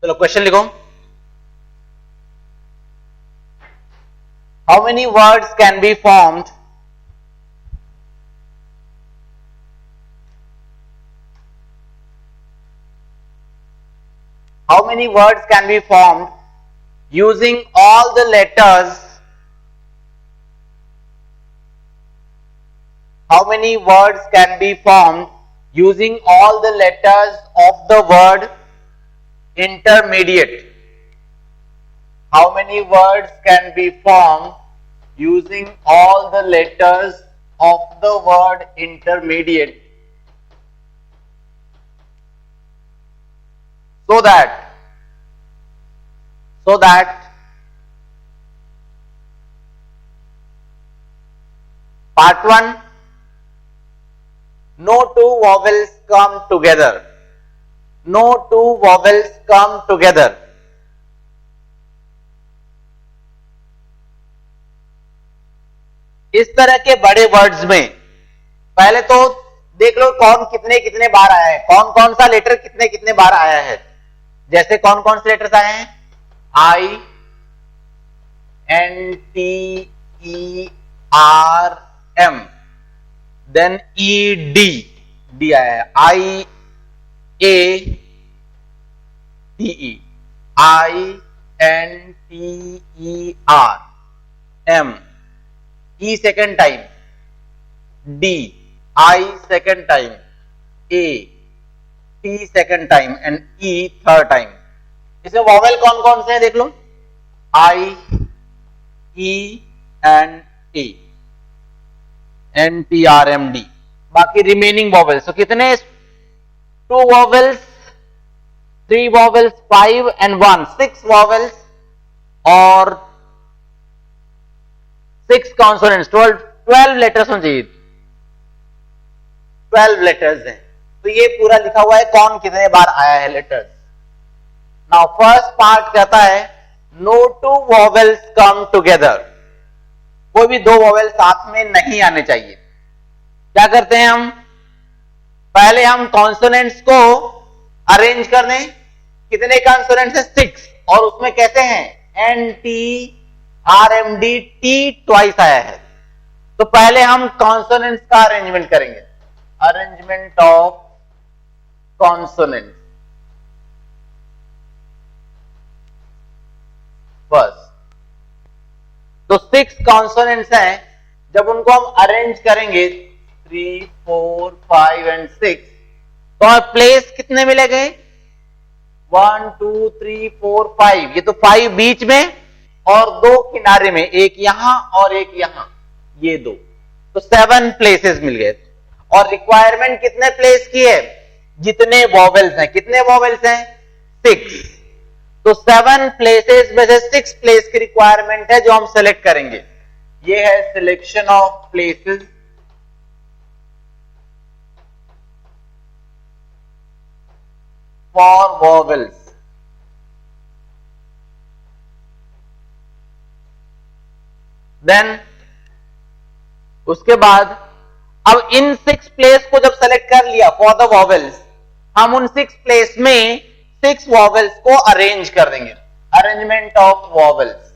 चलो क्वेश्चन लिखो। How many words can be formed how many words can be formed using all the letters, how many words can be formed using all the letters of the word intermediate? How many words can be formed using all the letters of the word intermediate? So that part 1, no two vowels come together. No two vowels come together. इस तरह के बड़े words में पहले तो देख लो कौन कितने कितने बार आया है, कौन कौन सा लेटर कितने कितने बार आया है। जैसे कौन कौन से लेटर्स आए हैं, I N T E R M, then E D, D आया है, I A T E, I N T E R M, E second time, D, I second time, A, T second time and E third time. इसमें vowel कौन कौन से हैं देख लो, I, E and A, N T R M D, बाकी remaining vowels. तो कितने, 2 वॉवेल्स, 3 वॉवेल्स, 5 एंड 1, 6 वॉवेल्स और 6 कॉन्सोनेंट्स, 12 लेटर्स होने चाहिए, 12 लेटर्स हैं। तो ये पूरा लिखा हुआ है कौन कितने बार आया है लेटर्स। नाउ फर्स्ट पार्ट कहता है no two vowels come together, कोई भी 2 वॉवेल साथ में नहीं आने चाहिए। क्या करते हैं हम, पहले हम कॉन्सोनेंट्स को अरेंज कर दें। कितने कॉन्सोनेंट्स है, 6, और उसमें कहते हैं N T R M D, T twice आया है। तो पहले हम कॉन्सोनेंट्स का अरेंजमेंट करेंगे, अरेंजमेंट ऑफ कॉन्सोनेंट्स फर्स्ट। तो 6 कॉन्सोनेंट्स हैं, जब उनको हम अरेंज करेंगे 3, 4, 5 एंड 6, तो हमें प्लेस कितने मिलेंगे, 1, 2, 3, 4, 5। ये तो 5 बीच में और 2 किनारे में, एक यहां और एक यहां, ये 2, तो 7 प्लेसेस मिल गए। और रिक्वायरमेंट कितने प्लेस की है, जितने वॉवेल्स हैं, कितने वॉवेल्स हैं, 6। तो 7 प्लेसेस में से 6 प्लेस की रिक्वायरमेंट है जो हम सेलेक्ट करेंगे। ये है selection of places for vowels. Then उसके बाद अब इन 6 प्लेस को जब सेलेक्ट कर लिया फॉर द वॉवेल्स, हम उन 6 प्लेस में 6 वॉवेल्स को अरेंज कर देंगे, अरेंजमेंट ऑफ वॉवेल्स।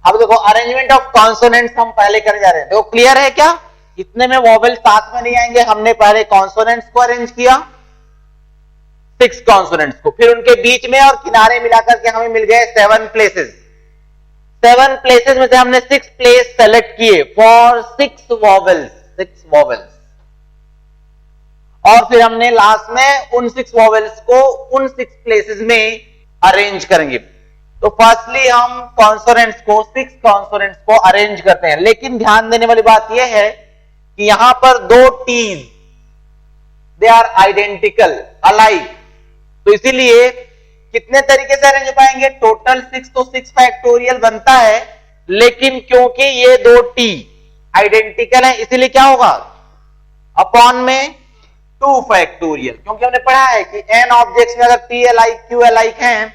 अब देखो अरेंजमेंट ऑफ कॉन्सोनेंट्स हम पहले कर जा रहे हैं, देखो क्लियर है क्या, इतने में वॉवेल्स साथ में नहीं आएंगे। हमने पहले कॉन्सोनेंट्स को अरेंज किया, 6 कॉन्सोनेंट्स को, फिर उनके बीच में और किनारे मिलाकर के हमें मिल गए 7 प्लेसेस। 7 प्लेसेस में से हमने 6 प्लेस सेलेक्ट किए फॉर 6 वॉवेल्स, 6 वॉवेल्स। और फिर हमने लास्ट में उन 6 वॉवेल्स को उन 6 प्लेसेस में अरेंज करेंगे। तो फर्स्टली हम कॉन्सोनेंट्स को, 6 कॉन्सोनेंट्स को अरेंज करते हैं। लेकिन ध्यान देने वाली बात यह है कि यहां पर 2 Ts, they are identical, alike. तो इसीलिए कितने तरीके से अरेंज हो पाएंगे, टोटल 6, तो 6 फैक्टोरियल बनता है, लेकिन क्योंकि ये 2 टी आइडेंटिकल है इसीलिए क्या होगा, अपॉन में 2 फैक्टोरियल। क्योंकि हमने पढ़ा है कि n ऑब्जेक्ट्स में अगर p अलाइक q अलाइक हैं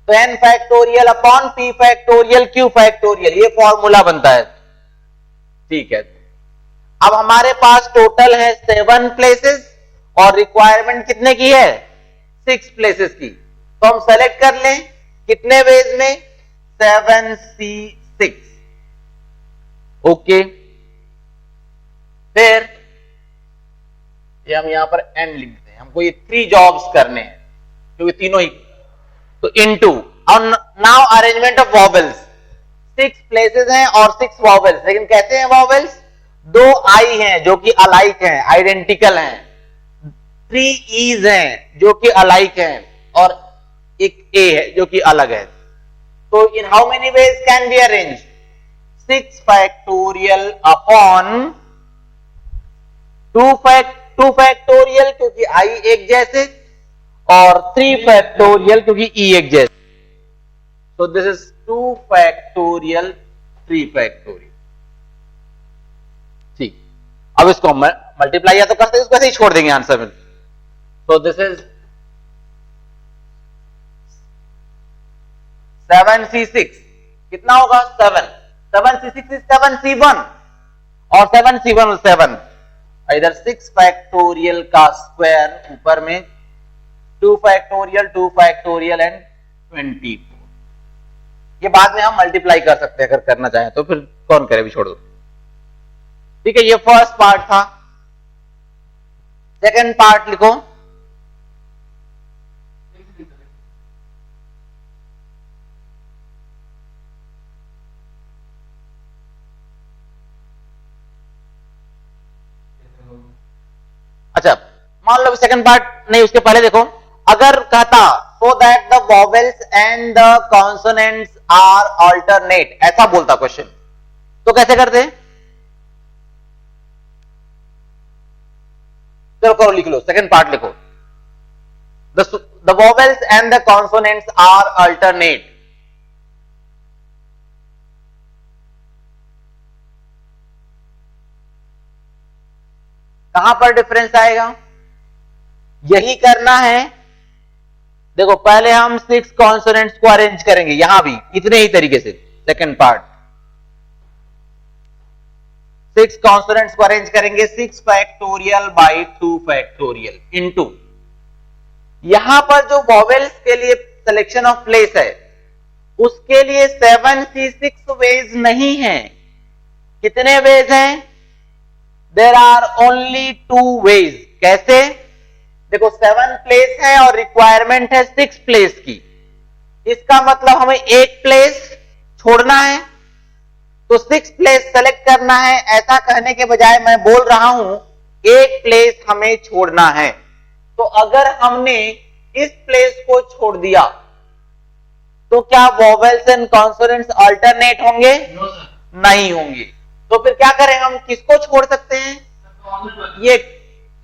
तो n factorial upon p factorial q factorial, ये फॉर्मूला बनता है। ठीक है, अब हमारे पास टोटल है 7 प्लेसेस और रिक्वायरमेंट कितने की है? 6 प्लेसेस की। तो हम सेलेक्ट कर लें कितने वेज में? 7C6। ओके, फिर ये हम यहां पर एंड लिख देते हैं। हमको ये 3 जॉब्स करने हैं क्योंकि तीनों ही। तो इनटू, और now arrangement of vowels. 6 places हैं और 6 वॉवेल्स, लेकिन कैसे हैं वॉवेल्स? 2 आई हैं जो कि अलाइक हैं, आइडेंटिकल हैं। 3 ईज हैं जो कि अलाइक हैं और एक ए है जो कि अलग है। तो in how many ways can be arrange? 6 factorial upon 2 factorial क्योंकि आई एक जैसे, और 3 फैक्टोरियल क्योंकि ई एक जैसे। तो दिस इज 2 फैक्टोरियल 3 फैक्टोरियल। ठीक, अब इसको मल्टीप्लाई या तो करते हैं, इसको ऐसे ही छोड़ देंगे आंसर में। तो दिस इज 7C6 कितना होगा? 7। 7C6 इज 7C1 और 7C1 7। इधर 6 फैक्टोरियल का स्क्वायर, ऊपर में 2 फैक्टोरियल एंड 24। ये बाद में हम मल्टीप्लाई कर सकते हैं अगर करना चाहें तो, फिर कौन करे, भी छोड़ दो। ठीक है, ये फर्स्ट पार्ट था। सेकंड पार्ट लिखो। अच्छा, मान लो सेकंड पार्ट नहीं, उसके पहले देखो। अगर कहता so that the vowels and the consonants are alternate, ऐसा बोलता क्वेश्चन, तो कैसे करते? चलो करो, लिख लो, सेकंड पार्ट लिखो। The vowels and the consonants are alternate. कहां पर डिफरेंस आएगा? यही करना है। देखो, पहले हम 6 कॉन्सोनेंट्स को अरेंज करेंगे, यहां भी इतने ही तरीके से। सेकंड पार्ट 6 कॉन्सोनेंट्स को अरेंज करेंगे 6 फैक्टोरियल बाई 2 फैक्टोरियल इनटू, यहां पर जो वॉवेल्स के लिए सिलेक्शन ऑफ प्लेस है उसके लिए 7C6 वेज नहीं है। कितने वेज हैं? There are only 2 ways. कैसे? देखो, 7 प्लेस है और रिक्वायरमेंट है 6 प्लेस की। इसका मतलब हमें एक प्लेस छोड़ना है, तो 6 प्लेस सेलेक्ट करना है। ऐसा कहने के बजाय मैं बोल रहा हूं एक प्लेस हमें छोड़ना है। तो अगर हमने इस प्लेस को छोड़ दिया तो क्या वॉवेल्स एंड कॉन्सोनेंट्स अल्टरनेट होंगे? नहीं होंगे। तो फिर क्या करें? हम किसको छोड़ सकते हैं? ये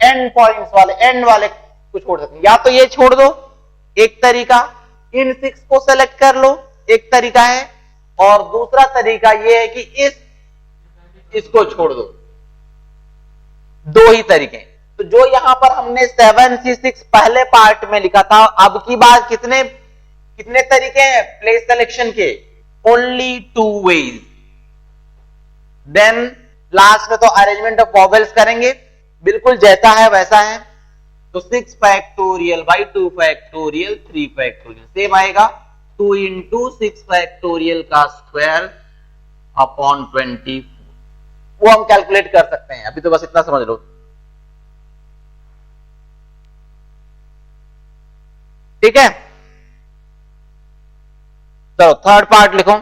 एंड पॉइंट्स वाले, एंड वाले को छोड़ सकते हैं। या तो ये छोड़ दो, एक तरीका, इन 6 को सेलेक्ट कर लो, एक तरीका है। और दूसरा तरीका ये है कि इसको छोड़ दो। 2 ही तरीके। तो जो यहां पर हमने 7C6 पहले पार्ट में लिखा था, अब की बात कितने तरीके हैं प्लेस सिलेक्शन के? Only 2 ways. देन लास्ट में तो अरेंजमेंट ऑफ वॉवेल्स करेंगे, बिल्कुल जैसा है वैसा है। तो 6 factorial by 2 factorial 3 factorial same आएगा। 2 इंटू 6 फैक्टोरियल का स्क्वायर अपॉन 24। वो हम कैलकुलेट कर सकते हैं, अभी तो बस इतना समझ लो। ठीक है, चलो थर्ड पार्ट लिखो।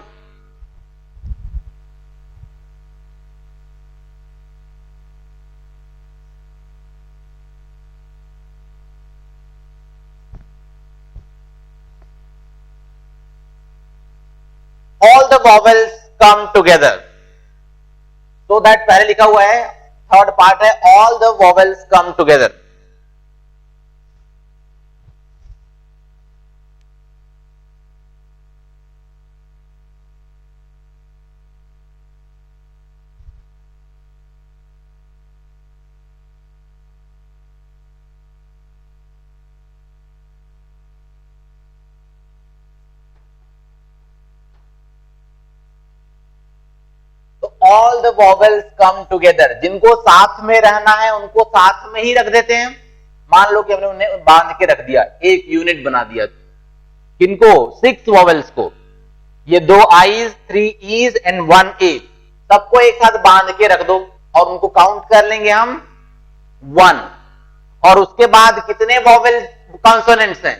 All the vowels come together, so that पहले लिखा हुआ है, थर्ड पार्ट है all the vowels come together। All the vowels come together, जिनको साथ में रहना है उनको साथ में ही रख देते हैं। मान लो कि हमने उन्हें बांध के रख दिया, एक यूनिट बना दिया। किनको? 6 वॉवेल्स को। ये 2 आईज, 3 ईज एंड 1 ए, सबको एक साथ बांध के रख दो और उनको काउंट कर लेंगे हम 1। और उसके बाद कितने वॉवेल कॉन्सोनेंट्स हैं?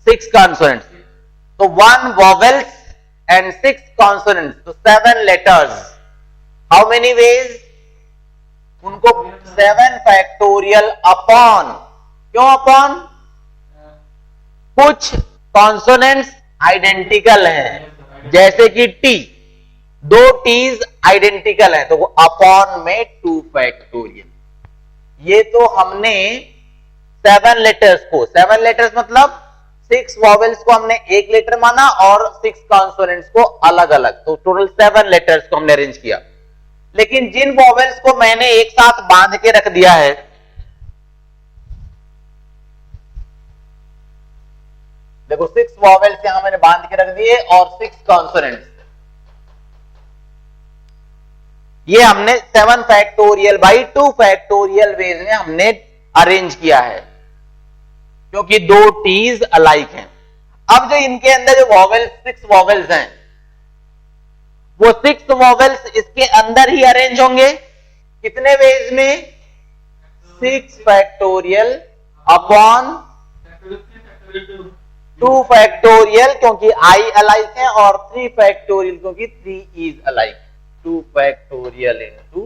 6 कॉन्सोनेंट्स। तो 1 वॉवेल्स एंड 6 कॉन्सोनेंट्स, तो 7 लेटर्स। How many ways? उनको 7 फैक्टोरियल अपॉन। क्यों अपॉन? कुछ कॉन्सोनेंट्स आइडेंटिकल हैं, जैसे कि टी, 2 टीज आइडेंटिकल हैं, तो वो अपॉन में 2 फैक्टोरियल। ये तो हमने 7 लेटर्स को, 7 लेटर्स मतलब 6 वॉवेल्स को हमने एक लेटर माना और 6 कॉन्सोनेंट्स को अलग अलग, तो टोटल 7 लेटर्स को हमने अरेंज किया। लेकिन जिन वॉवेल्स को मैंने एक साथ बांध के रख दिया है, देखो 6 वॉवेल्स यहां मैंने बांध के रख दिए और 6 कॉन्सोनेंट्स, ये हमने 7 फैक्टोरियल बाई 2 फैक्टोरियल वेज में हमने अरेंज किया है, क्योंकि 2 टीज अलाइक हैं। अब जो इनके अंदर जो वॉवेल्स 6 वॉवेल्स हैं, वो 6 वॉवेल्स इसके अंदर ही अरेंज होंगे। कितने वेज में? 6 फैक्टोरियल अपॉन 2 फैक्टोरियल, क्योंकि आई अलाइक है, और 3 फैक्टोरियल क्योंकि 3 is alike. 2 factorial into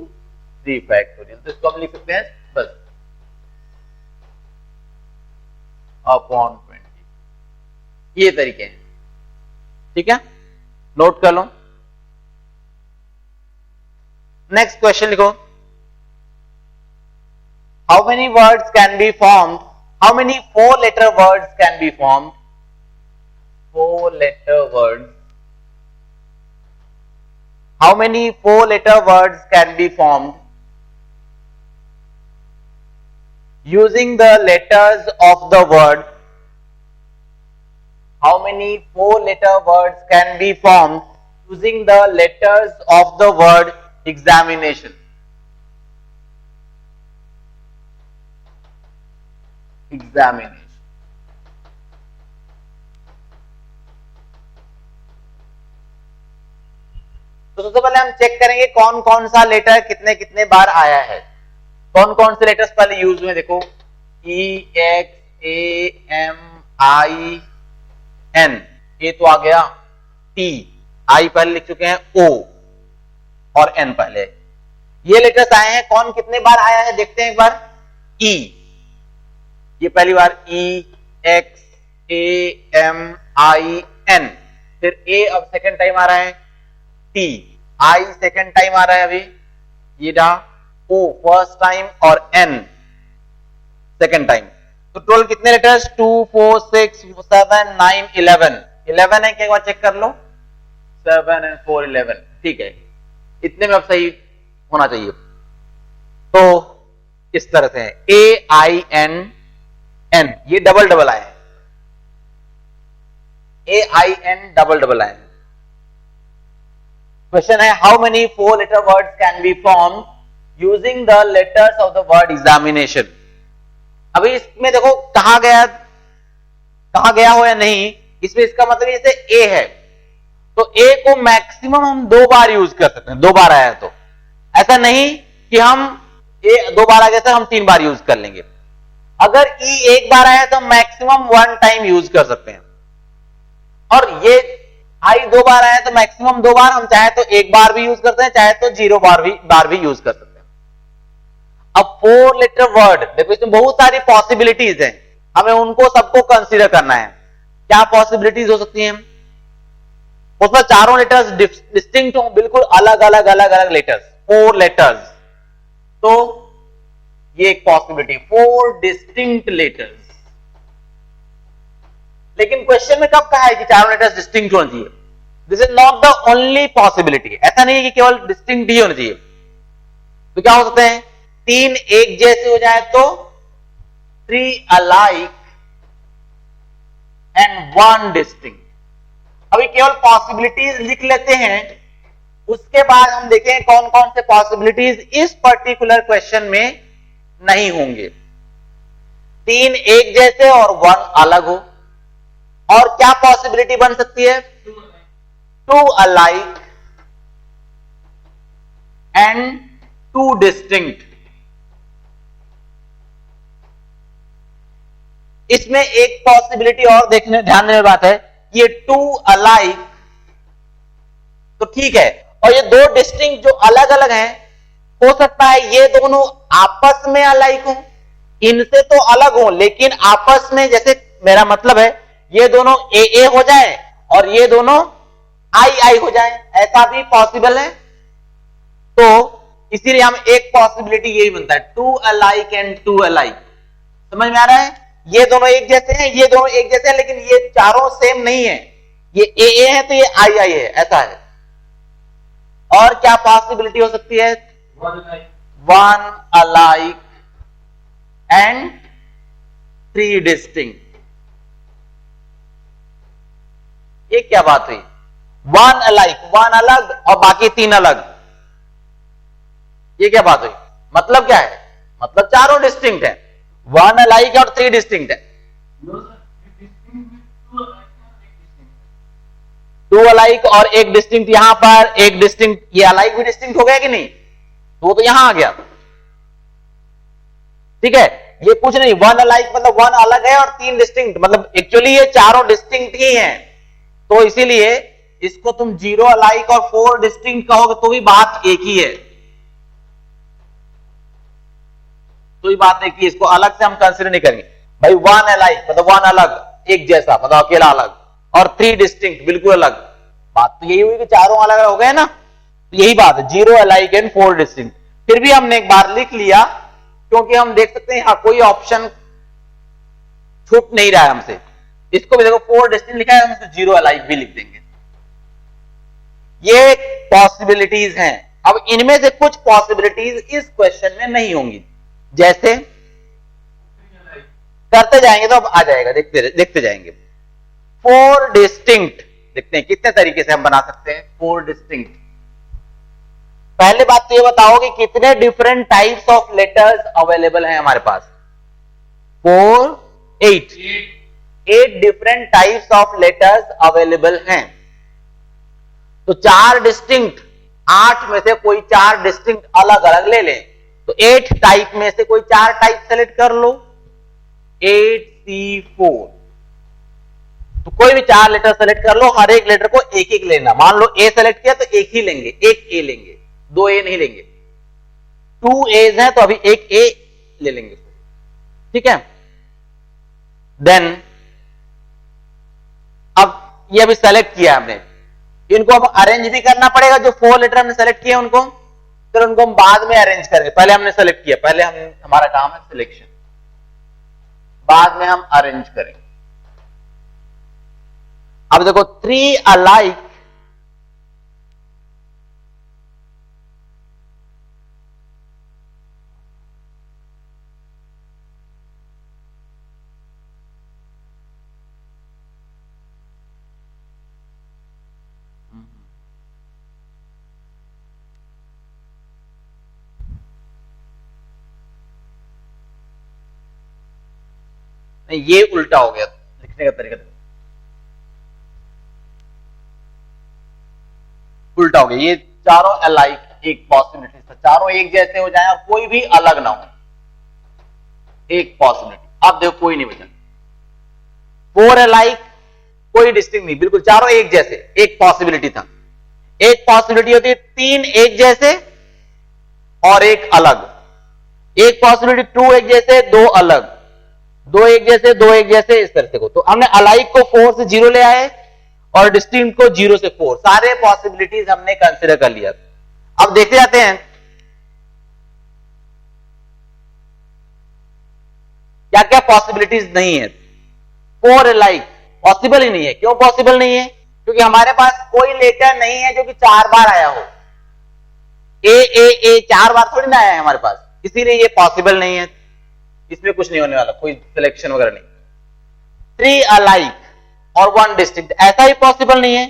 3 factorial, तो इसको हम लिख सकते हैं बस अपॉन 20। ये तरीके हैं, ठीक है, नोट कर लो। नेक्स्ट क्वेश्चन लिखो। How many words can be formed? How many 4 letter words can be formed? 4 letter words. How many 4 letter words can be formed using the letters of the word? How many 4 letter words can be formed using the letters of the word examination? Examination. तो सबसे पहले हम check करेंगे कौन कौन सा letter कितने कितने बार आया है। कौन कौन से लेटर्स पहले यूज हुए देखो, ई, एक्स, ए, एम, आई, एन, ए तो आ गया, टी, आई पहले लिख चुके हैं, ओ और एन पहले। ये लेटर्स आए हैं, कौन कितने बार आया है देखते हैं एक बार। ई, ये पहली बार, ई, एक्स, ए, एम, आई, एन, फिर ए अब सेकेंड टाइम आ रहा है, टी, आई सेकेंड टाइम आ रहा है अभी, ये रहा, ओ फर्स्ट टाइम और एन सेकेंड टाइम। तो टोटल कितने लेटर्स? 2, 4, 6, 7, 9, 11। 11 है क्या, एक बार चेक कर लो। 7 and 4 11, ठीक है, इतने में अब सही होना चाहिए। तो इस तरह से ए, आई, एन, एन, ये डबल डबल आए, A, I, N double double आए। क्वेश्चन है how many 4 letter words can be form using the letters of the word examination. अभी इसमें देखो कहा गया हो या नहीं, इसमें इसका मतलब जैसे ए है तो ए को मैक्सिमम हम 2 बार यूज कर सकते हैं, 2 बार आया तो, ऐसा नहीं कि हम ए 2 बार आ गया था हम 3 बार यूज कर लेंगे। अगर ई 1 बार आया तो मैक्सिमम 1 टाइम यूज कर सकते हैं, और ये आई 2 बार आया तो मैक्सिमम 2 बार, हम चाहे तो 1 बार भी यूज करते हैं, चाहे तो 0 बार भी यूज कर सकते हैं। अब 4 लेटर वर्ड देखो, इसमें बहुत सारी पॉसिबिलिटीज हैं, हमें उनको सबको कंसीडर करना है। क्या पॉसिबिलिटीज हो सकती हैं? उसमें चारों लेटर्स डिस्टिंक्ट हो, बिल्कुल अलग अलग लेटर्स, 4 लेटर्स, तो ये एक पॉसिबिलिटी, 4 डिस्टिंक्ट लेटर्स। लेकिन क्वेश्चन में कब कहा है कि चारों लेटर्स डिस्टिंक्ट होना चाहिए? This is not the only possibility, ऐसा नहीं है कि केवल डिस्टिंक्ट ही होना चाहिए। तो क्या हो सकते हैं? 3 एक जैसे हो जाए तो 3 अलाइक एंड 1 डिस्टिंक्ट। अभी केवल पॉसिबिलिटीज लिख लेते हैं, उसके बाद हम देखें कौन कौन से पॉसिबिलिटीज इस पर्टिकुलर क्वेश्चन में नहीं होंगे। 3 एक जैसे और 1 अलग हो। और क्या पॉसिबिलिटी बन सकती है? 2 अलाइक एंड 2 डिस्टिंक्ट। इसमें एक पॉसिबिलिटी और देखने ध्यान देने बात है, ये 2 अलाइक तो ठीक है, और ये 2 डिस्टिंक्ट जो अलग अलग हैं, हो सकता है ये दोनों आपस में अलाइक हो, इनसे तो अलग हो लेकिन आपस में, जैसे मेरा मतलब है ये दोनों ए हो जाए और ये दोनों आई हो जाए, ऐसा भी पॉसिबल है। तो इसीलिए हम एक पॉसिबिलिटी यही बनता है 2 अलाइक एंड 2 अलाइक। समझ में आ रहा है? ये दोनों एक जैसे हैं, ये दोनों एक जैसे हैं, लेकिन ये चारों सेम नहीं है, ये ए है तो ये आई है, ऐसा है। और क्या पॉसिबिलिटी हो सकती है? 1 अलाइक एंड 3 डिस्टिंक्ट। ये क्या बात हुई? 1 अलाइक, 1 अलग और बाकी 3 अलग, ये क्या बात हुई? मतलब क्या है? मतलब चारों डिस्टिंक्ट है, 1 अलाइक और 3 डिस्टिंक्ट है। 2 अलाइक और 1 डिस्टिंक्ट, यहां पर 1 डिस्टिंक्ट, ये अलाइक भी डिस्टिंक्ट हो गया कि नहीं? तो यहां आ गया, ठीक है। ये कुछ नहीं, 1 अलाइक मतलब 1 अलग है और 3 डिस्टिंक्ट, मतलब एक्चुअली ये चारों डिस्टिंक्ट ही हैं। तो इसीलिए इसको तुम 0 अलाइक और 4 डिस्टिंक्ट कहोगे तो भी बात एक ही है, तो ये बात है कि इसको अलग से हम कंसीडर नहीं करेंगे भाई। 1 अलाइक मतलब 1 अलग, एक जैसा मतलब अकेला अलग, और 3 डिस्टिंक्ट बिल्कुल अलग। बात तो यही हुई कि चारों अलग अलग हो गए ना, तो यही बात है 0 अलाइक एंड 4 डिस्टिंक्ट। फिर भी हमने एक बार लिख लिया क्योंकि हम देख सकते हैं यहां कोई ऑप्शन छूट नहीं रहा है हमसे। इसको भी देखो 4 डिस्टिंक्ट लिखा है, हम इसको 0 अलाइक भी लिख देंगे। ये पॉसिबिलिटीज हैं। अब इनमें से कुछ पॉसिबिलिटीज इस क्वेश्चन में नहीं होंगी, जैसे करते जाएंगे तो अब आ जाएगा, देखते जाएंगे। 4 डिस्टिंक्ट देखते हैं कितने तरीके से हम बना सकते हैं 4 डिस्टिंक्ट। पहले बात तो ये बताओ कि कितने different types of letters available हैं हमारे पास? 4 8 different types of letters available हैं। तो 4 डिस्टिंक्ट, 8 में से कोई 4 डिस्टिंक्ट अलग अलग ले लें, तो 8 टाइप में से कोई 4 टाइप सेलेक्ट कर लो, 8C4। तो कोई भी 4 लेटर सेलेक्ट कर लो, हर एक लेटर को एक एक लेना। मान लो ए सेलेक्ट किया तो एक ही लेंगे, एक ए लेंगे, 2 ए नहीं लेंगे। 2 एज हैं तो अभी एक ए ले लेंगे, ठीक है। देन अब ये अभी सेलेक्ट किया हमने, इनको अब अरेंज भी करना पड़ेगा। जो 4 लेटर हमने सेलेक्ट किए उनको, फिर उनको हम बाद में अरेंज करेंगे। पहले हमने सेलेक्ट किया, पहले हमारा काम है सिलेक्शन, बाद में हम अरेंज करेंगे। अब देखो 3 अलाइक ये उल्टा हो गया लिखने का तरीका, उल्टा हो गया। ये चारों अलाइक एक पॉसिबिलिटी था, चारों एक जैसे हो जाए और कोई भी अलग ना हो, एक पॉसिबिलिटी। अब देखो कोई नहीं बचा। 4 अलाइक कोई डिस्टिंक्ट नहीं, बिल्कुल चारों एक जैसे, एक पॉसिबिलिटी था। एक पॉसिबिलिटी होती है 3 एक जैसे और एक अलग। एक पॉसिबिलिटी 2 एक जैसे, 2 अलग, 2 एक जैसे, 2 एक जैसे, इस तरह से को। तो हमने अलाइक को 4 से 0 ले आए और डिस्टिंक्ट को 0 से 4, सारे पॉसिबिलिटीज हमने कंसिडर कर लिया। अब देखते जाते हैं क्या क्या पॉसिबिलिटीज नहीं है। 4 अलाइक पॉसिबल ही नहीं है। क्यों पॉसिबल नहीं है? क्योंकि हमारे पास कोई लेटर नहीं है जो कि 4 बार आया हो। ए 4 बार थोड़ी ना आया है हमारे पास, इसीलिए ये पॉसिबल नहीं है। इसमें कुछ नहीं होने वाला, कोई सिलेक्शन वगैरह नहीं। 3 अलाइक और 1 डिस्टिंक्ट, ऐसा ही पॉसिबल नहीं है।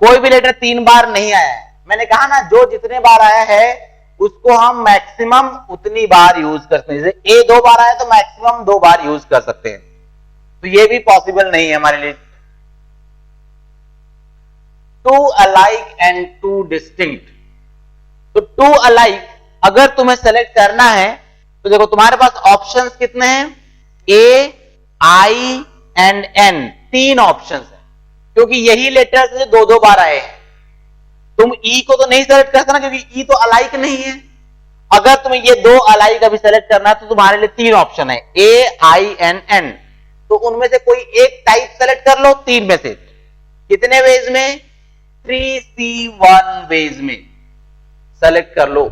कोई भी लेटर 3 बार नहीं आया है। मैंने कहा ना, जो जितने बार आया है उसको हम मैक्सिमम उतनी बार यूज कर सकते हैं। जैसे ए 2 बार आया तो मैक्सिमम 2 बार यूज कर सकते हैं, तो ये भी पॉसिबल नहीं है हमारे लिए। Two alike and two distinct. तो टू अलाइक अगर तुम्हें सेलेक्ट करना है तो देखो तुम्हारे पास ऑप्शंस कितने हैं, ए, आई एंड एन, 3 ऑप्शंस हैं, क्योंकि यही लेटर्स 2-2 बार आए हैं। तुम ई को तो नहीं सेलेक्ट कर सकते ना, क्योंकि ई तो अलाइक नहीं है। अगर तुम्हें ये 2 अलाइक अभी सेलेक्ट करना है तो तुम्हारे लिए 3 ऑप्शन है, ए, आई एंड एन। तो उनमें से कोई एक टाइप सेलेक्ट कर लो 3 में से। कितने वेज में, 3C1 वेज में सेलेक्ट कर लो।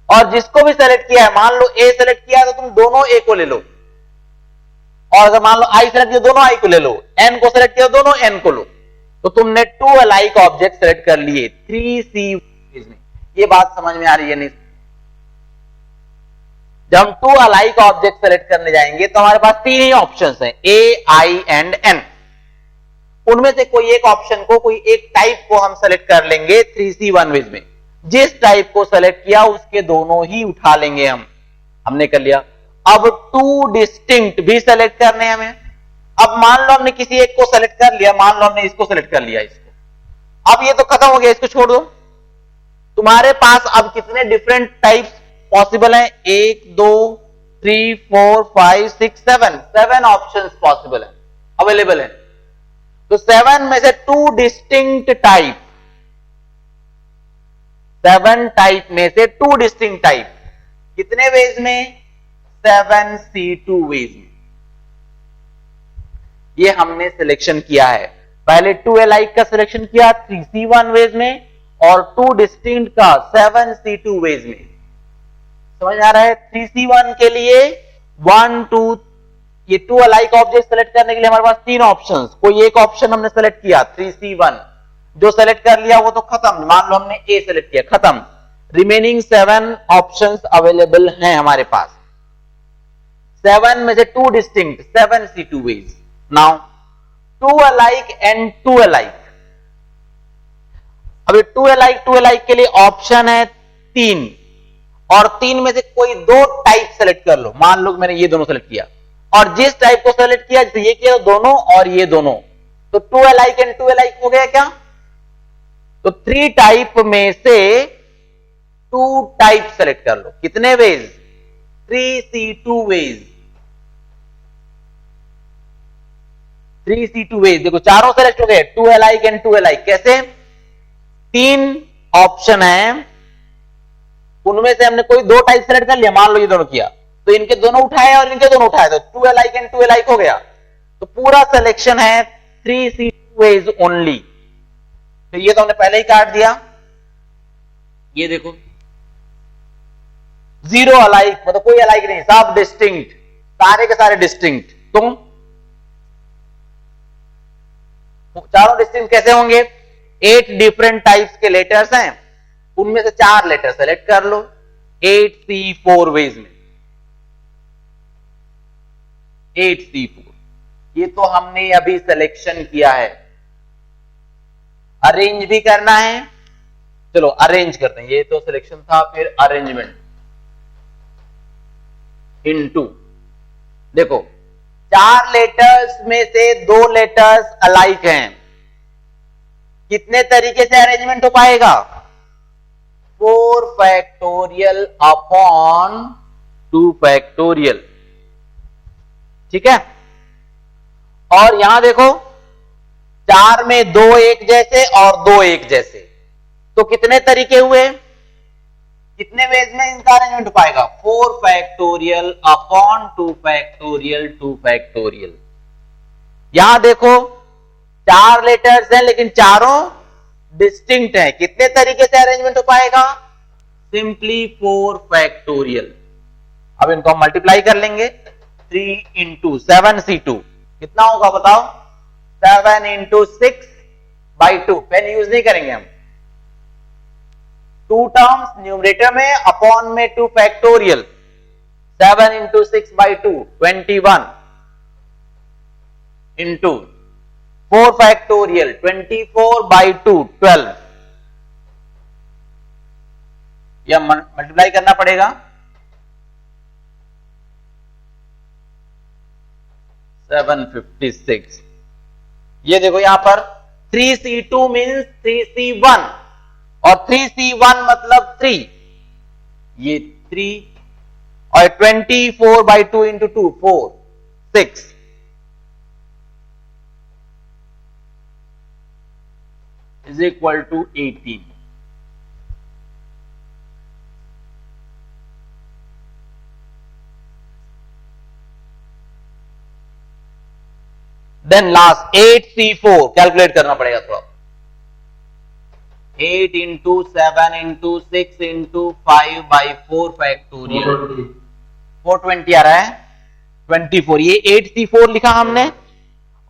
और जिसको भी सेलेक्ट किया है, मान लो ए सेलेक्ट किया है तो तुम दोनों ए को ले लो, और अगर मान लो आई सेलेक्ट किया दोनों आई को ले लो, एन को सेलेक्ट किया दोनों एन को लो। तो तुमने 2 अलाइक ऑब्जेक्ट सेलेक्ट कर लिए 3C वेज में। ये बात समझ में आ रही है नहीं? जब हम 2 अलाइक ऑब्जेक्ट सेलेक्ट करने जाएंगे तो हमारे पास 3 ही ऑप्शंस हैं, ए, आई एंड एन। उनमें से कोई एक ऑप्शन को, कोई एक टाइप को हम सेलेक्ट कर लेंगे 3C1 वेज में। जिस टाइप को सेलेक्ट किया उसके दोनों ही उठा लेंगे हम। हमने कर लिया। अब 2 डिस्टिंक्ट भी सेलेक्ट करने हैं हमें। अब मान लो हमने किसी एक को सेलेक्ट कर लिया, मान लो हमने इसको सेलेक्ट कर लिया, इसको। अब ये तो खत्म हो गया, इसको छोड़ दो। तुम्हारे पास अब कितने डिफरेंट टाइप्स पॉसिबल हैं, 1 2 3 4 5 6 7 ऑप्शंस पॉसिबल है, अवेलेबल है। तो 7 में से 2 डिस्टिंक्ट टाइप, 7 टाइप में से 2 डिस्टिंक्ट टाइप कितने वेज में, 7C2 वेज में। ये हमने सिलेक्शन किया है। पहले 2 अलाइक का सिलेक्शन किया 3C1 वेज में, और 2 डिस्टिंक्ट का 7C2 वेज में। समझ आ रहा है? 3C1 के लिए 1 2, ये 2 अलाइक ऑब्जेक्ट सेलेक्ट करने के लिए हमारे पास 3 ऑप्शंस। कोई एक ऑप्शन हमने सेलेक्ट किया 3C1, जो सेलेक्ट कर लिया वो तो खत्म। मान लो हमने ए सेलेक्ट किया, खत्म। रिमेनिंग 7 ऑप्शंस अवेलेबल हैं हमारे पास। 7 में से 2 distinct, 7C2 ways. Now 2 alike and 2 alike. अभी 2 अलाइक के लिए ऑप्शन है 3, और 3 में से कोई 2 टाइप सेलेक्ट कर लो। मान लो मैंने ये दोनों सेलेक्ट किया, और जिस टाइप को सेलेक्ट किया, जैसे ये किया दोनों और ये दोनों, तो 2 अलाइक एंड 2 अलाइक हो गया क्या? तो 3 टाइप में से 2 टाइप सेलेक्ट कर लो। कितने veg, 3C2 veg. 3C2 veg. देखो चारों सेलेक्ट हो गए, 2 अलाइक एंड 2 अलाइक। कैसे? 3 ऑप्शन है, उनमें से हमने कोई 2 टाइप सेलेक्ट कर लिया। मान लो ये दोनों किया, तो इनके दोनों उठाए और इनके दोनों उठाए, तो 2 अलाइक एंड 2 अलाइक हो गया। तो पूरा सिलेक्शन है 3C2 वेज ओनली। तो ये तो हमने पहले ही काट दिया। ये देखो 0 अलाइक, मतलब कोई अलाइक नहीं, सब डिस्टिंक्ट, सारे के सारे डिस्टिंक्ट। तो चारों डिस्टिंक्ट कैसे होंगे? 8 डिफरेंट टाइप्स के लेटर्स हैं, उनमें से 4 लेटर सेलेक्ट कर लो 8C4 वेज में। 8C4, ये तो हमने अभी सिलेक्शन किया है। अरेंज भी करना है, चलो अरेंज करते हैं। ये तो सिलेक्शन था, फिर अरेंजमेंट इनटू। देखो 4 लेटर्स में से 2 लेटर्स अलाइक हैं, कितने तरीके से अरेंजमेंट हो पाएगा? 4 फैक्टोरियल अपॉन 2 फैक्टोरियल। ठीक है? और यहां देखो 4 में 2 एक जैसे और 2 एक जैसे, तो कितने तरीके हुए, कितने वेज में इनका अरेंजमेंट हो पाएगा? 4 फैक्टोरियल अपॉन 2 फैक्टोरियल 2 फैक्टोरियल। यहां देखो 4 लेटर्स हैं लेकिन चारों डिस्टिंक्ट हैं, कितने तरीके से अरेंजमेंट हो पाएगा? Simply 4 factorial. अब इनको हम मल्टीप्लाई कर लेंगे, 3 इंटू 7C2 कितना होगा बताओ? 7 इंटू 6/2। पेन यूज नहीं करेंगे हम। 2 टर्म्स न्यूमरेटर में, अपॉन में 2 फैक्टोरियल। 7 into 6/2 21 into 4 factorial 24/2 12। या मल्टीप्लाई करना पड़ेगा। 756। ये देखो यहां पर 3C2 मीन्स 3C1 और 3C1 मतलब 3, ये 3 और 24/2 into 2 4 6 is equal to 18। Then last 8C4 calculate करना पड़ेगा थोड़ा। 8 इंटू 7 इंटू 6 इंटू 5/4 फैक्टोरियल 420 आ रहा है। 24 ये 8C4 लिखा हमने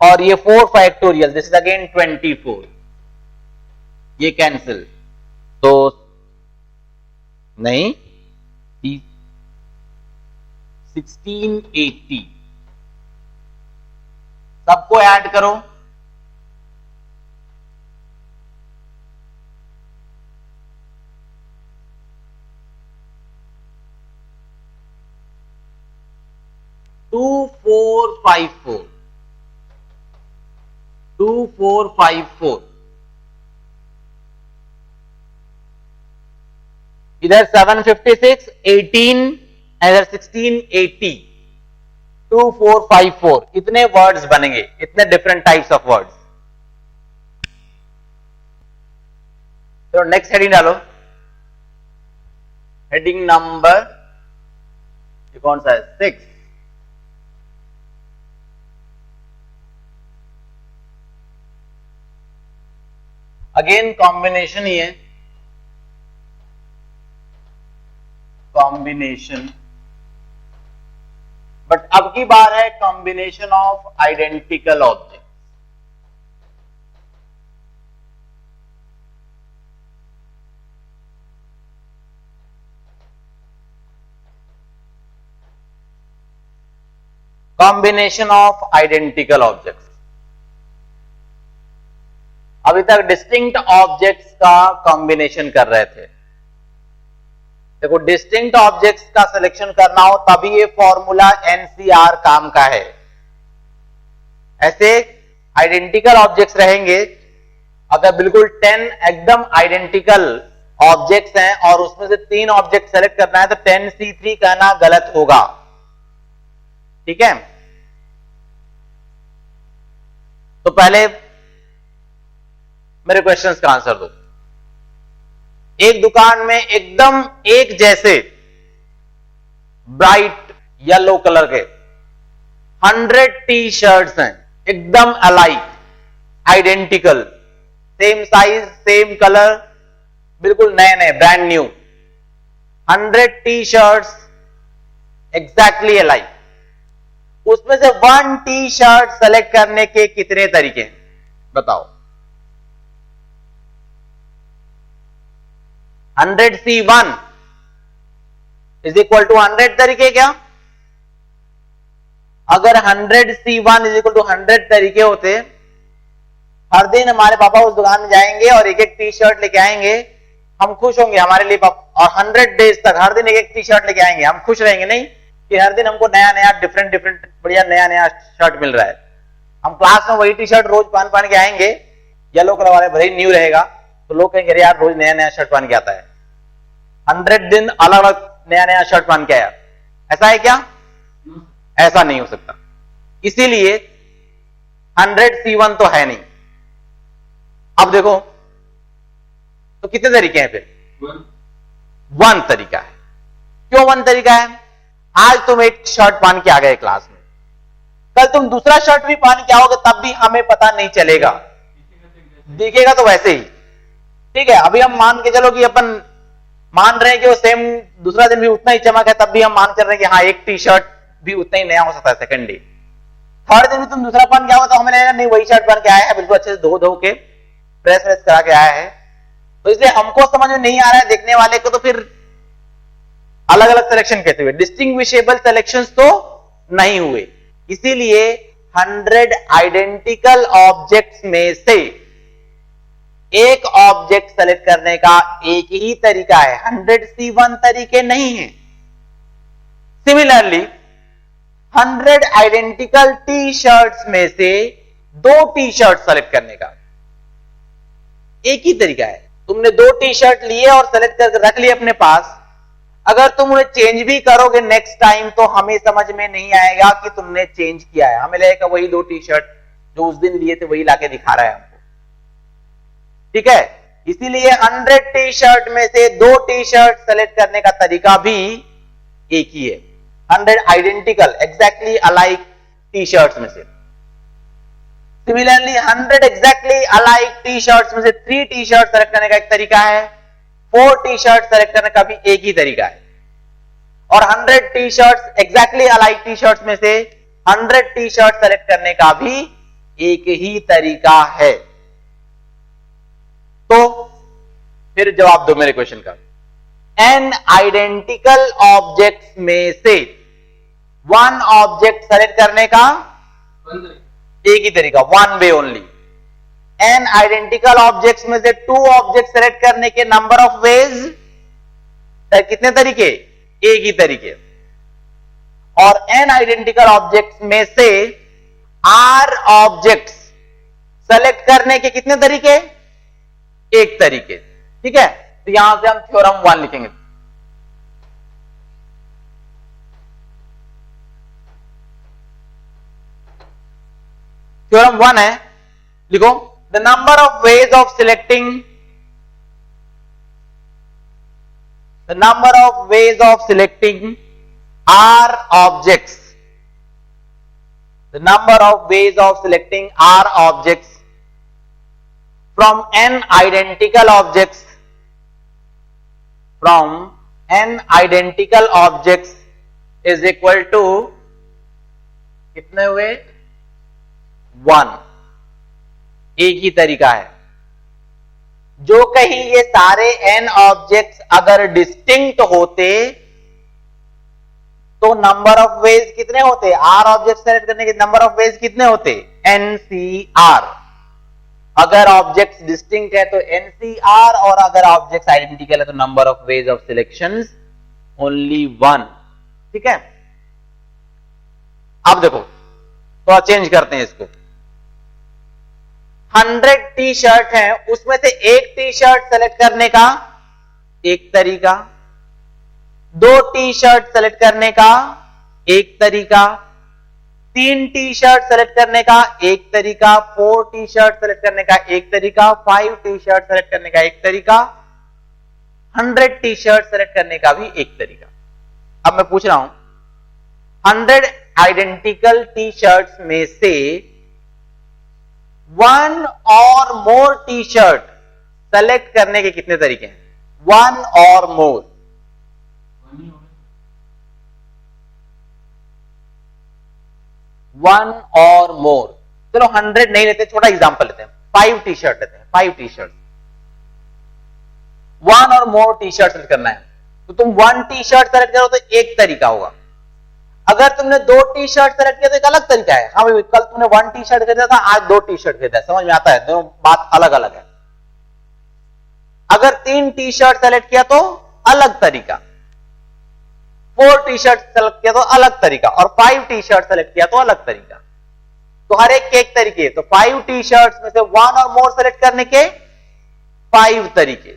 और ये 4 फैक्टोरियल दिस इज अगेन 24, ये कैंसिल तो नहीं 1680 सबको ऐड करो। टू 2454 इधर 756 18 इधर 1680 2454 इतने वर्ड्स बनेंगे, इतने डिफरेंट टाइप्स ऑफ वर्ड्स। तो नेक्स्ट हेडिंग डालो, हेडिंग नंबर ये कौन सा है 6। अगेन कॉम्बिनेशन ही है, कॉम्बिनेशन, बट अब की बार है combination of identical object. Combination of identical objects. अभी तक डिस्टिंक्ट ऑब्जेक्ट्स का कॉम्बिनेशन कर रहे थे। देखो डिस्टिंक्ट ऑब्जेक्ट्स का सिलेक्शन करना हो तभी ये फॉर्मूला एनसीआर काम का है। ऐसे आइडेंटिकल ऑब्जेक्ट्स रहेंगे, अगर बिल्कुल 10 एकदम आइडेंटिकल ऑब्जेक्ट्स हैं और उसमें से 3 ऑब्जेक्ट सेलेक्ट करना है तो 10C3 कहना गलत होगा, ठीक है। तो पहले मेरे क्वेश्चंस का आंसर दो। एक दुकान में एकदम एक जैसे ब्राइट येलो कलर के 100 टी शर्ट्स हैं, एकदम alike, identical, same size same colour, बिल्कुल नए नए brand new 100 T shirts exactly alike. उसमें से 1 टी शर्ट सेलेक्ट करने के कितने तरीके हैं बताओ। 100C1 इज इक्वल टू 100 तरीके क्या? अगर 100C1 इज इक्वल टू 100 तरीके होते, हर दिन हमारे पापा उस दुकान में जाएंगे और एक एक टी शर्ट लेके आएंगे, हम खुश होंगे हमारे लिए पापा, और 100 डेज तक हर दिन एक एक टी शर्ट लेके आएंगे, हम खुश रहेंगे नहीं कि हर दिन हमको नया नया डिफरेंट डिफरेंट बढ़िया नया नया शर्ट मिल रहा है। हम क्लास में वही टी शर्ट रोज पहन के आएंगे, येलो कलर वाले, भले ही न्यू रहेगा तो लोग कहेंगे अरे यार रोज नया नया शर्ट पहन के आता है, 100 दिन अलग अलग नया नया शर्ट पहन के आया। ऐसा है क्या? ऐसा नहीं हो सकता। इसीलिए 100C1 तो है नहीं। अब देखो तो कितने तरीके हैं फिर? 1 तरीका है। क्यों 1 तरीका है? आज तुम एक शर्ट पहन के आ गए क्लास में, कल तुम दूसरा शर्ट भी पहन के आओगे तब भी हमें पता नहीं चलेगा, दिखेगा तो वैसे ही, ठीक है। अभी हम मान के चलो कि अपन मान रहे हैं कि वो सेम दूसरा दिन भी उतना ही चमक है, तब भी हम मान कर रहे हैं कि हाँ एक टी शर्ट भी उतना ही नया हो सकता है सेकंड डे। थर्ड दिन भी तुम दूसरा पहन के आओ तो हमें लगेगा नहीं वही शर्ट पहन के आया है, बिल्कुल अच्छे से धो के प्रेस व्रेस करा के आया है। तो इसलिए हमको समझ में नहीं आ रहा है, देखने वाले को तो फिर अलग अलग सिलेक्शन कैसे हुए? डिस्टिंग्विशेबल सिलेक्शंस तो नहीं हुए। इसीलिए 100 आइडेंटिकल ऑब्जेक्ट्स में से एक ऑब्जेक्ट सेलेक्ट करने का एक ही तरीका है, 100C1 तरीके नहीं है। सिमिलरली 100 आइडेंटिकल टी शर्ट्स में से 2 टी शर्ट सेलेक्ट करने का एक ही तरीका है। तुमने 2 टी शर्ट लिए और सेलेक्ट करके रख लिए अपने पास, अगर तुम उन्हें चेंज भी करोगे नेक्स्ट टाइम तो हमें समझ में नहीं आएगा कि तुमने चेंज किया है, हमें लगेगा वही 2 टी शर्ट जो उस दिन लिए थे वही लाके दिखा रहा है हमको। ठीक है, इसीलिए 100 टी शर्ट में से 2 टी शर्ट सेलेक्ट करने का तरीका भी एक ही है। 100 identical exactly alike T shirts में से। Similarly 100 exactly alike T shirts में से 3 टी शर्ट सेलेक्ट करने का एक तरीका है, 4 टी शर्ट सेलेक्ट करने का भी एक ही तरीका है। और 100 T shirts exactly alike T shirts में से 100 टी शर्ट सेलेक्ट करने का भी एक ही तरीका है। तो फिर जवाब दो मेरे क्वेश्चन का। एन आइडेंटिकल ऑब्जेक्ट्स में से 1 ऑब्जेक्ट सेलेक्ट करने का एक ही तरीका, 1 way only. N identical objects में से 2 ऑब्जेक्ट सेलेक्ट करने के नंबर ऑफ वेज, कितने तरीके? एक ही तरीके। और एन आइडेंटिकल ऑब्जेक्ट्स में से आर ऑब्जेक्ट्स सेलेक्ट करने के कितने तरीके? एक तरीके। ठीक है, तो यहां से हम थ्योरम 1 लिखेंगे। थ्योरम 1 है, लिखो the number of ways of selecting, the number of ways of selecting R objects, the number of ways of selecting R objects from n identical objects, from n identical objects is equal to कितने हुए? 1। एक ही तरीका है। जो कहीं ये सारे n ऑब्जेक्ट्स अगर डिस्टिंक्ट होते तो नंबर ऑफ वेज कितने होते? r ऑब्जेक्ट सेलेक्ट करने के नंबर ऑफ वेज कितने होते? NCR। अगर ऑब्जेक्ट्स डिस्टिंक्ट है तो NCR, और अगर ऑब्जेक्ट्स आइडेंटिकल है तो number of ways of selections only 1। ठीक है, अब देखो तो चेंज करते हैं इसको। 100 टी शर्ट है, उसमें से एक टी शर्ट सेलेक्ट करने का एक तरीका, 2 टी शर्ट सेलेक्ट करने का एक तरीका, 3 टी शर्ट सेलेक्ट करने का एक तरीका, 4 टी शर्ट सेलेक्ट करने का एक तरीका, 5 टी शर्ट सेलेक्ट करने का एक तरीका, 100 टी शर्ट सेलेक्ट करने का भी एक तरीका। अब मैं पूछ रहा हूं 100 आइडेंटिकल टी शर्ट्स में से 1 और मोर टी शर्ट सेलेक्ट करने के कितने तरीके हैं? 1 और मोर, 1 और मोर। चलो 100 नहीं लेते, छोटा एग्जांपल लेते हैं, 5 टी शर्ट लेते हैं। 5 टी शर्ट, 1 और मोर टी शर्ट सेलेक्ट करना है तो तुम 1 टी शर्ट सेलेक्ट करो तो एक तरीका होगा। अगर तुमने 2 टी शर्ट सेलेक्ट किया तो एक अलग तरीका है। हाँ भाई, कल तुमने 1 टी शर्ट खरीदा था, आज 2 टी शर्ट खरीदा है, समझ में आता है? दोनों बात अलग अलग है। अगर 3 टी शर्ट सेलेक्ट किया तो अलग तरीका, 4 टी शर्ट सेलेक्ट किया तो अलग तरीका, और 5 टी शर्ट सेलेक्ट किया तो अलग तरीका। तो हर एक के एक तरीके। तो 5 टी शर्ट्स में से 1 और मोर सेलेक्ट करने के 5 तरीके।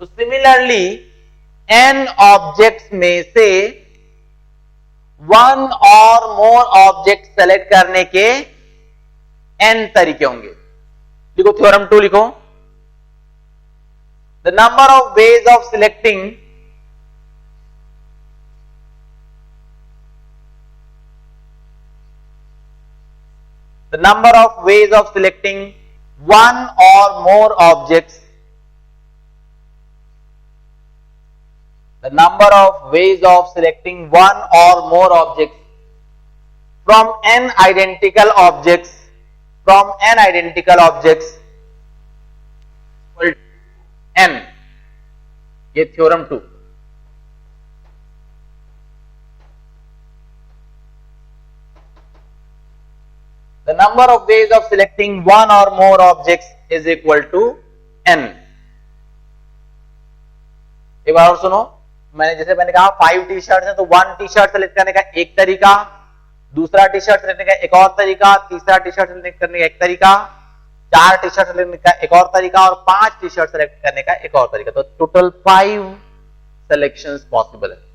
तो सिमिलरली n ऑब्जेक्ट्स में से 1 और मोर ऑब्जेक्ट सेलेक्ट करने के n तरीके होंगे। लिखो थ्योरम 2 लिखो, the number of ways of selecting the number of ways of selecting 1 or more objects, the number of ways of selecting 1 or more objects from n identical objects, from n identical objects equal to n। ये theorem 2। The number of ways of selecting 1 or more objects is equal to N. एक बार और सुनो, मैंने कहा 5 T shirt है तो 1 T shirt select करने का एक तरीका, दूसरा टी शर्ट सेलेक्ट करने का एक और तरीका, तीसरा टी शर्ट सेलेक्ट करने का एक तरीका, 4 टी शर्ट सेलेक्ट करने का एक और तरीका और 5 टी शर्ट सेलेक्ट करने का एक और तरीका। तो टोटल 5 सिलेक्शंस पॉसिबल है।